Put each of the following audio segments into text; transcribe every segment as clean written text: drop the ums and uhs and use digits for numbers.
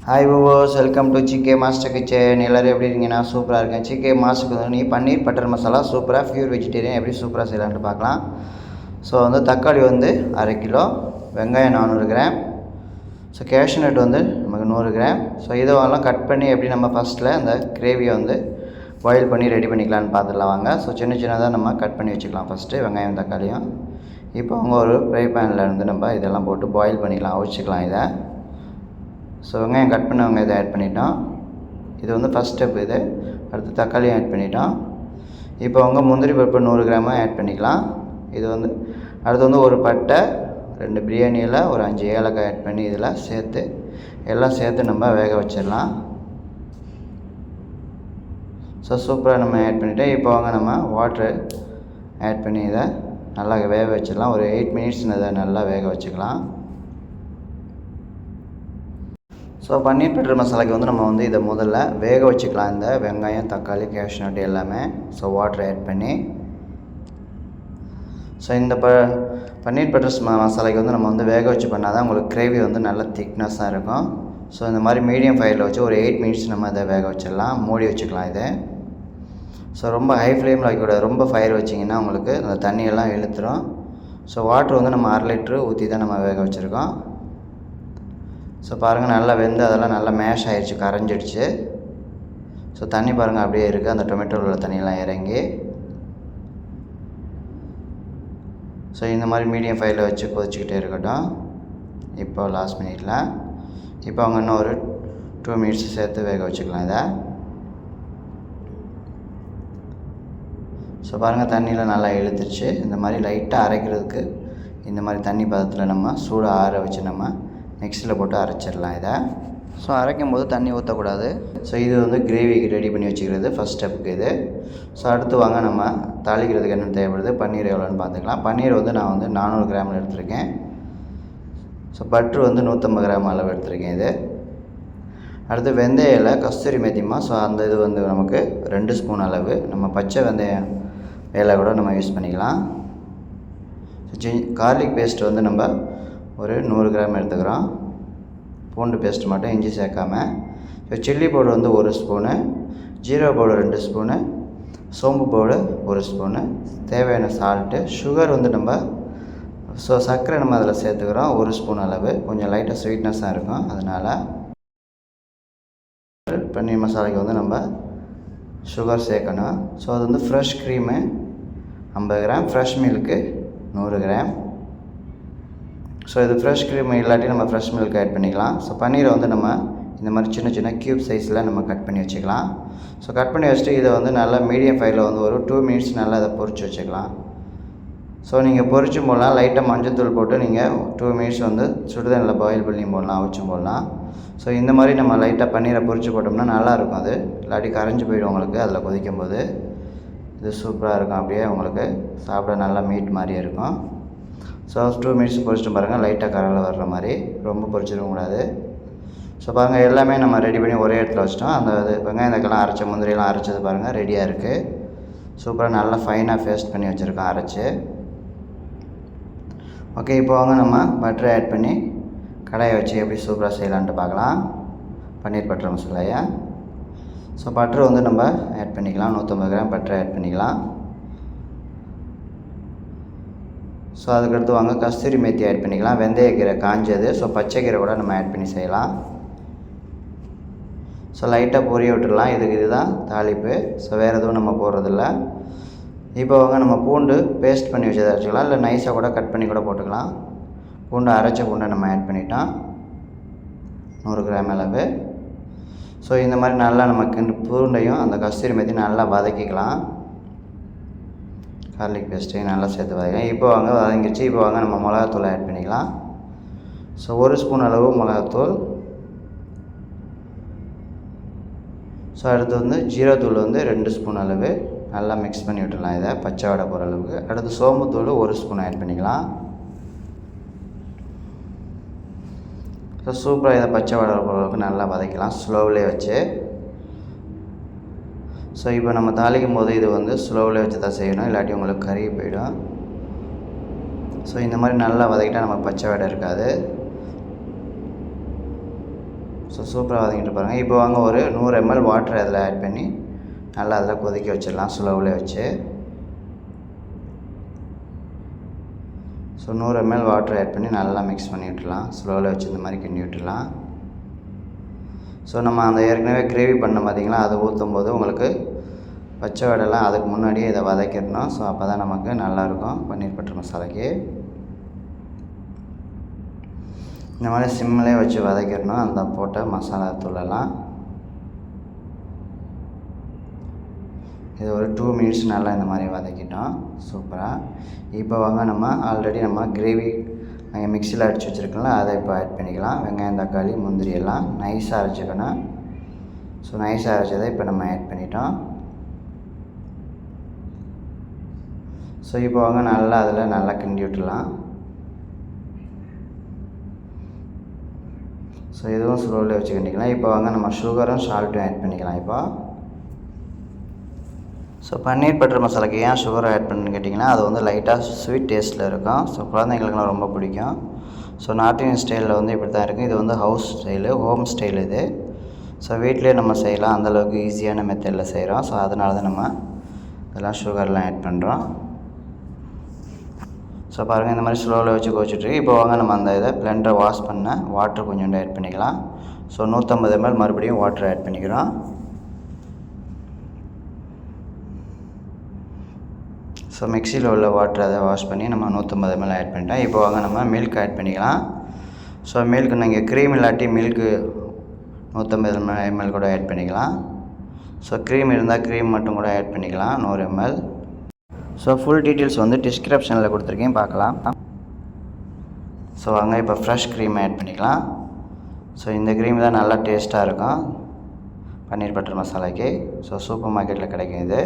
Hi viewers, welcome to GK master kitchen. எல்லோரும் எப்படி இருக்கீங்கன்னா சூப்பராக இருக்கேன். ஜிகே மாஸ்டருக்கு வந்து பன்னீர் பட்டர் மசாலா சூப்பராக பியூர் வெஜிடேரியன் எப்படி சூப்பராக செய்யலான்ட்டு பார்க்கலாம். ஸோ தக்காளி 1/2 கிலோ, வெங்காயம் 400 கிராம், ஸோ கேஷ்நட் நமக்கு 100 கிராம். ஸோ இதெல்லாம் கட் பண்ணி எப்படி நம்ம ஃபஸ்ட்டில் அந்த கிரேவியை பாயில் பண்ணி ரெடி பண்ணிக்கலான்னு பார்த்துடலாம் வாங்க. ஸோ சின்ன சின்னதாக நம்ம கட் பண்ணி வச்சுக்கலாம் ஃபஸ்ட்டு வெங்காயம் தக்காளியும். இப்போ ஒரு ஃப்ரை பேனில் நம்ம இதெல்லாம் போட்டு பாயில் பண்ணிக்கலாம், அவிச்சிக்கலாம் இதை. ஸோ வெங்காயம் கட் பண்ண வெங்காயத்தை ஆட் பண்ணிட்டோம். இது ஃபஸ்ட் ஸ்டெப். இது அடுத்து தக்காளியும் ஆட் பண்ணிட்டோம். இப்போ முந்திரி பருப்பு 100 கிராமாக ஆட் பண்ணிக்கலாம். இது அடுத்து ஒரு பட்டை, 2 பிரியாணி இலை, ஒரு 5 ஏலக்காய் ஆட் பண்ணி இதில் சேர்த்து எல்லாம் சேர்த்து நம்ம வேக வச்சிடலாம். ஸோ சூப்பராக நம்ம ஆட் பண்ணிவிட்டு இப்போ நம்ம வாட்ரு ஆட் பண்ணி இதை நல்லா வேக வச்சிடலாம். ஒரு 8 மினிட்ஸ் இதை நல்லா வேக வச்சுக்கலாம். ஸோ பன்னீர் பட்டர் மசாலாவுக்கு நம்ம இதை முதல்ல வேக வச்சுக்கலாம். இந்த வெங்காயம் தக்காளி கேஷ்நட் எல்லாமே ஸோ வாட்டர் ஆட் பண்ணி. ஸோ இந்த பன்னீர் பட்டர் மசாலாவுக்கு நம்ம வேக வச்சு பண்ணால் தான் உங்களுக்கு கிரேவி நல்ல திக்னஸாக இருக்கும். ஸோ இந்த மாதிரி மீடியம் ஃபயரில் வச்சு ஒரு 8 மினிட்ஸ் நம்ம இதை வேக வச்சிடலாம், மூடி வச்சுக்கலாம் இதை. ஸோ ரொம்ப ஹை ஃப்ளேமில் வைக்கக்கூடாது, ரொம்ப ஃபயர் வச்சிங்கன்னா உங்களுக்கு அந்த தண்ணியெல்லாம் இழுத்துரும். ஸோ வாட்ரு நம்ம 1/2 லிட்ரு ஊற்றி தான் நம்ம வேக வச்சுருக்கோம். ஸோ பாருங்கள் நல்லா வெந்து அதெல்லாம் நல்லா மேஷ் ஆகிடுச்சு, கரைஞ்சிடுச்சு. ஸோ தண்ணி பாருங்கள் அப்படியே இருக்குது, அந்த டொமேட்டோவில் உள்ள தண்ணியெல்லாம் இறங்கி. ஸோ இந்த மாதிரி மீடியம் ஃபயரில் வச்சு கொதிச்சிக்கிட்டே இருக்கட்டும். இப்போ லாஸ்ட் மினிட்டில் இப்போ இன்னும் ஒரு 2 மினிட்ஸ் சேர்த்து வேக வச்சுக்கலாம் இதை. ஸோ பாருங்கள் தண்ணியில் நல்லா இழுத்துருச்சு. இந்த மாதிரி லைட்டாக அரைக்கிறதுக்கு இந்த மாதிரி தண்ணி பதத்தில் நம்ம சூடாக ஆற வச்சு நம்ம மிக்ஸியில் போட்டு அரைச்சிடலாம் இதை. ஸோ அரைக்கும் போது தண்ணி ஊற்றக்கூடாது. ஸோ இது கிரேவிக்கு ரெடி பண்ணி வச்சுக்கிறது ஃபஸ்ட் ஸ்டெப்புக்கு இது. ஸோ அடுத்து வாங்க நம்ம தாளிக்கிறதுக்கு என்ன தேவைப்படுது, பன்னீர் எவ்வளோன்னு பார்த்துக்கலாம். பன்னீர் நான் 400 கிராமில் எடுத்திருக்கேன். ஸோ பட்ரு 150 கிராம் அளவு எடுத்திருக்கேன் இது. அடுத்து வெந்தய இலை, கஸ்தூரி மேத்திமா. ஸோ அந்த இது நமக்கு 2 ஸ்பூன் அளவு. நம்ம பச்சை வெந்தயம் இலை கூட நம்ம யூஸ் பண்ணிக்கலாம். கார்லிக் பேஸ்ட் நம்ம ஒரு 100 கிராம் எடுத்துக்கிறோம். பூண்டு பேஸ்ட் மட்டும், இஞ்சி சேர்க்காம. So chilli powder 1 spoon, jeera powder 2 spoon, சோம்பு பவுடர் 1 ஸ்பூனு, தேவையான சால்ட்டு, சுகர் நம்ம ஸோ சர்க்கரை நம்ம அதில் சேர்த்துக்கிறோம் 1 ஸ்பூன் அளவு. கொஞ்சம் லைட்டாக ஸ்வீட்னஸாக இருக்கும், அதனால் பன்னீர் மசாலாவுக்கு நம்ம சுகர் சேர்க்கணும். ஸோ அது fresh cream 50 gram, fresh milk 100 gram. So இது ஃப்ரெஷ் க்ரீம் இல்லாட்டி நம்ம ஃப்ரெஷ் மில்க் ஆட் பண்ணிக்கலாம். ஸோ பன்னீரை நம்ம இந்த மாதிரி சின்ன சின்ன க்யூப் சைஸில் நம்ம கட் பண்ணி வச்சுக்கலாம். ஸோ கட் பண்ணி வச்சுட்டு இதை நல்லா மீடியம் ஃபயரில் ஒரு 2 மினிட்ஸ் நல்லா இதை பொரிச்சு வச்சுக்கலாம். ஸோ நீங்கள் பொரிச்சும் போடலாம், லைட்டாக மஞ்சள் போட்டு நீங்கள் 2 மினிட்ஸ் சுடுதண்ணில் பாயில் பண்ணி போடலாம், அவிச்சும் போடலாம். ஸோ இந்த மாதிரி நம்ம லைட்டாக பன்னீரை பொரிச்சு போட்டோம்னா நல்லாயிருக்கும். அது இல்லாட்டி கரைஞ்சி போய்டும் உங்களுக்கு அதில் கொதிக்கும் போது. இது சூப்பராக இருக்கும், அப்படியே உங்களுக்கு சாப்பிட நல்லா மீட் மாதிரியே இருக்கும். ஸோ 2 மினிட்ஸ் பொரிச்சிட்டு பாருங்கள், லைட்டாக கரையில் வர்ற மாதிரி, ரொம்ப பொரிச்சிடக்கூடாது. ஸோ பாருங்கள் எல்லாமே நம்ம ரெடி பண்ணி ஒரே இடத்துல வச்சிட்டோம். அந்த வெங்காயம் தக்காளிலாம் அரைச்ச முந்திரியெல்லாம் அரைச்சது பாருங்கள் ரெடியாக இருக்குது. சூப்பராக நல்லா ஃபைனாக பேஸ்ட் பண்ணி வச்சுருக்கோம் அரைச்சி. ஓகே, இப்போ நம்ம பட்டரை ஆட் பண்ணி கடாயை வச்சு எப்படி சூப்பராக செய்யலான்ட்டு பார்க்கலாம் பன்னீர் பட்டர் மசாலாயை. ஸோ பட்டர் நம்ம ஆட் பண்ணிக்கலாம், 150 கிராம் பட்டரை ஆட் பண்ணிக்கலாம். ஸோ அதுக்கடுத்து வாங்க கஸ்தூரி மேத்தி ஆட் பண்ணிக்கலாம். வெந்தயக்கீரை காஞ்சது, ஸோ பச்சைக்கீரை கூட நம்ம ஆட் பண்ணி செய்யலாம். ஸோ லைட்டாக பொரிய விட்டுடலாம். இதுதான் தாளிப்பு. ஸோ வேறு எதுவும் நம்ம போடுறதில்ல. இப்போ நம்ம பூண்டு பேஸ்ட் பண்ணி வச்சதை வச்சுக்கலாம், இல்லை நைஸாக கூட கட் பண்ணி கூட போட்டுக்கலாம். பூண்டு அரைச்ச பூண்டை நம்ம ஆட் பண்ணிட்டோம் 100 கிராம் அளவு. ஸோ இந்த மாதிரி நல்லா நம்ம பூண்டையும் அந்த கஸ்தூரி மேத்தி நல்லா வதக்கிக்கலாம். கார்லிக் பேஸ்ட்டையும் நல்லா சேர்த்து வதக்கலாம். இப்போ வதங்கிடுச்சு. இப்போ நம்ம மிளகாத்தூள் ஆட் பண்ணிக்கலாம். ஸோ 1 ஸ்பூன் அளவு மிளகாத்தூள். ஸோ அடுத்து ஜீராத்தூள் 2 ஸ்பூன் அளவு நல்லா மிக்ஸ் பண்ணி விட்டுடலாம் இதை பச்சை வடை போகிற அளவுக்கு. அடுத்து சோம்புத்தூள் 1 ஸ்பூன் ஆட் பண்ணிக்கலாம். ஸோ சூப்பராக இதை பச்சை வடை போகிற அளவுக்கு நல்லா வதக்கலாம் ஸ்லோவிலே வச்சு. ஸோ இப்போ நம்ம தாளிக்கும் போது இது ஸ்லோவில் வச்சு தான் செய்யணும், இல்லாட்டி உங்களுக்கு கருகி போயிடும். ஸோ இந்த மாதிரி நல்லா வதக்கிட்டால் நமக்கு பச்சை வடை இருக்காது. ஸோ சூப்பராக வதங்கிட்டு பாருங்கள். இப்போ வாங்க ஒரு 100 ml வாட்டர் அதில் ஆட் பண்ணி நல்லா அதில் கொதிக்க வச்சிடலாம் ஸ்லோவில் வச்சு. ஸோ 100 ml வாட்டர் ஆட் பண்ணி நல்லா மிக்ஸ் பண்ணி விட்டுலாம். ஸ்லோவில் வச்சு இந்த மாதிரி கிண்டி விட்டுலாம். ஸோ நம்ம அந்த ஏற்கனவே கிரேவி பண்ண பார்த்திங்களா, அதை ஊற்றும் போது உங்களுக்கு பச்சை வடைலாம் அதுக்கு முன்னாடியே இதை வதக்கிடணும். ஸோ அப்போ தான் நமக்கு நல்லாயிருக்கும் பன்னீர் பட்டர் மசாலாக்கு. இந்த மாதிரி சிம்மிலே வச்சு வதக்கிடணும் அந்த போட்ட மசாலா தூளெல்லாம். இது ஒரு 2 minutes நல்லா இந்த மாதிரி வதக்கிட்டோம் சூப்பராக. இப்போ வாங்க நம்ம ஆல்ரெடி நம்ம கிரேவி நாங்கள் மிக்சியில் அடித்து வச்சுருக்கோம்ல, அதை இப்போ ஆட் பண்ணிக்கலாம். வெங்காயம், தக்காளி, முந்திரி எல்லாம் நைஸாக அரைச்சிக்கணும். ஸோ நைஸாக அரைச்சதை இப்போ நம்ம ஆட் பண்ணிட்டோம். ஸோ இப்போ வாங்க நல்லா அதில் நல்லா கிண்டி விட்டுலாம். ஸோ இதுவும் ஸ்லோவில் வச்சு கிண்டிக்கலாம். இப்போ வாங்க நம்ம சுகரும் சால்ட்டும் ஆட் பண்ணிக்கலாம். இப்போ ஸோ பன்னீர் பட்டர் மசாலாக்கு ஏன் சுகர் ஆட் பண்ணுன்னு கேட்டிங்கன்னா, அது வந்து லைட்டாக ஸ்வீட் டேஸ்ட்டில் இருக்கும். ஸோ குழந்தைங்களுக்குலாம் ரொம்ப பிடிக்கும். ஸோ நார்த் இந்தியன் ஸ்டைலில் வந்து இப்படி தான் இருக்குது. இது வந்து ஹவுஸ் ஸ்டைலு, ஹோம் ஸ்டைல் இது. ஸோ வீட்டிலே நம்ம செய்யலாம், அந்தளவுக்கு ஈஸியான மெத்தடில் செய்கிறோம். ஸோ அதனால தான் நம்ம இதெல்லாம் சுகர்லாம் ஆட் பண்ணுறோம். ஸோ பாருங்கள் இந்த மாதிரி ஸ்லோவில் வச்சு கோச்சிட்ருக்கு. இப்போ வாங்க நம்ம அந்த இதை பிளெண்டரை வாஷ் பண்ண வாட்டர் கொஞ்சோண்டு ஆட் பண்ணிக்கலாம். ஸோ 150 ml மறுபடியும் வாட்டர் ஆட் பண்ணிக்கிறோம். ஸோ மிக்சியில் உள்ள வாட்டர் அதை வாஷ் பண்ணி நம்ம 150 ml ஆட் பண்ணிட்டோம். இப்போ வாங்க நம்ம மில்க் ஆட் பண்ணிக்கலாம். ஸோ மில்க் நீங்கள் க்ரீம் இல்லாட்டி மில்க்கு 150 ml கூட ஆட் பண்ணிக்கலாம். ஸோ க்ரீம் இருந்தால் க்ரீம் மட்டும் கூட ஆட் பண்ணிக்கலாம் 100 ml. ஸோ ஃபுல் டீட்டெயில்ஸ் வந்து டிஸ்கிரிப்ஷனில் கொடுத்துருக்கேன், பார்க்கலாம். ஸோ வாங்க இப்போ ஃப்ரெஷ் க்ரீம் ஆட் பண்ணிக்கலாம். ஸோ இந்த க்ரீம் தான் நல்லா டேஸ்ட்டாக இருக்கும் பன்னீர் பட்டர் மசாலாக்கு. ஸோ சூப்பர் மார்க்கெட்டில் கிடைக்கும் இது.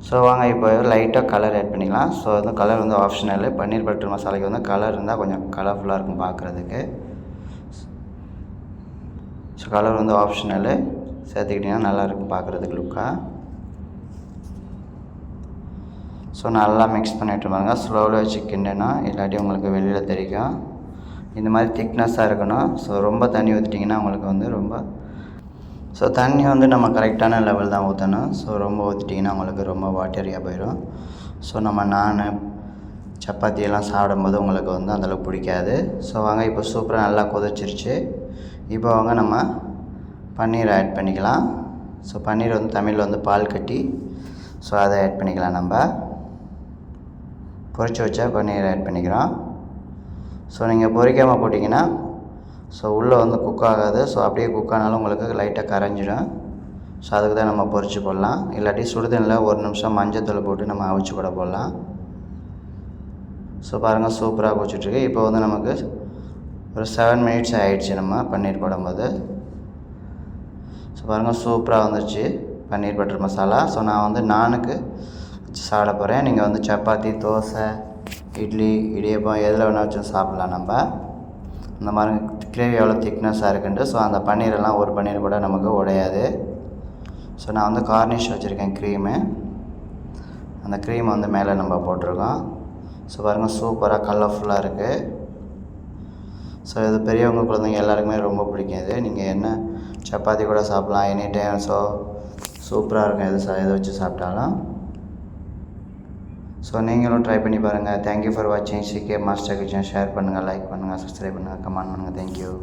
ஸோ வாங்க இப்போ லைட்டாக கலர் ஆட் பண்ணிக்கலாம். ஸோ வந்து கலர் வந்து ஆப்ஷனல். பன்னீர் பட்டர் மசாலாக்கு வந்து கலர் இருந்தால் கொஞ்சம் கலர்ஃபுல்லாக இருக்கும் பார்க்குறதுக்கு. ஸோ கலர் வந்து ஆப்ஷனல், சேர்த்துக்கிட்டிங்கன்னா நல்லாயிருக்கும் பார்க்குறதுக்கு லுக்காக. ஸோ நல்லா மிக்ஸ் பண்ணிவிட்டு பாருங்க. ஸ்லோவில் வச்சு கிண்டணும், இல்லாட்டி உங்களுக்கு வெளியில் தெரியும். இந்த மாதிரி திக்னஸ்ஸாக இருக்கணும். ஸோ ரொம்ப தண்ணி ஊற்றிட்டிங்கன்னா உங்களுக்கு வந்து ரொம்ப ஸோ தண்ணி வந்து நம்ம கரெக்டான லெவல் தான் ஊற்றணும். ஸோ ரொம்ப ஊற்றிட்டிங்கன்னா உங்களுக்கு ரொம்ப வாட்டரியாக போயிடும். ஸோ நம்ம நான் சப்பாத்தியெல்லாம் சாப்பிடும்போது உங்களுக்கு வந்து அந்தளவுக்கு பிடிக்காது. ஸோ வாங்க இப்போ சூப்பராக நல்லா கொதிச்சிருச்சு. இப்போ வாங்க நம்ம பன்னீர் ஆட் பண்ணிக்கலாம். ஸோ பன்னீர் வந்து தமிழில் வந்து பால் கட்டி. ஸோ அதை ஆட் பண்ணிக்கலாம். நம்ம பொரிச்சு வச்சா பன்னீர் ஆட் பண்ணிக்கிறோம். ஸோ நீங்கள் பொரிக்காமல் போட்டிங்கன்னா ஸோ உள்ளே வந்து குக் ஆகாது. ஸோ அப்படியே குக் ஆனாலும் உங்களுக்கு லைட்டாக கரைஞ்சிடும். ஸோ அதுக்கு தான் நம்ம பொரிச்சு போடலாம். இல்லாட்டி சுடுதண்ணில் 1 நிமிஷம் மஞ்சத்தூள் போட்டு நம்ம அவிச்சு கூட போடலாம். ஸோ பாருங்கள் சூப்பராக கொச்சிட்ருக்கு. இப்போ வந்து நமக்கு ஒரு 7 minutes ஆகிடுச்சு நம்ம பன்னீர் போடும்போது. ஸோ பாருங்கள் சூப்பராக வந்துடுச்சு பன்னீர் பட்டர் மசாலா. ஸோ நான் வந்து நானுக்கு வச்சு சாப்பிட போகிறேன். நீங்கள் வந்து சப்பாத்தி, தோசை, இட்லி, இடியப்பம் எதில் வேணால் வச்சு சாப்பிட்லாம். நம்ம இந்த மாதிரி கிரேவி எவ்வளோ திக்னஸாக இருக்குன்ட்டு. ஸோ அந்த பன்னீரெல்லாம் ஒரு பன்னீர் கூட நமக்கு உடையாது. ஸோ நான் வந்து கார்னிஷ் வச்சுருக்கேன் க்ரீமு. அந்த க்ரீமை வந்து மேலே நம்ம போட்டிருக்கோம். ஸோ பாருங்கள் சூப்பராக கலர்ஃபுல்லாக இருக்குது. ஸோ இது பெரியவங்க குழந்தைங்க எல்லாருக்குமே ரொம்ப பிடிக்கும். இது நீங்கள் என்ன சப்பாத்தி கூட சாப்பிட்லாம் எனி டைம். ஸோ சூப்பராக இருக்கும் எது வச்சு சாப்பிட்டாலும். ஸோ நீங்களும் ட்ரை பண்ணி பாருங்கள். தேங்க்யூ ஃபார் வாட்சிங். சிகே மாஸ்டர் கிச்சன். ஷேர் பண்ணுங்கள், லைக் பண்ணுங்கள், சப்ஸ்கிரைப் பண்ணுங்கள், கமெண்ட் பண்ணுங்கள். தேங்க்யூ.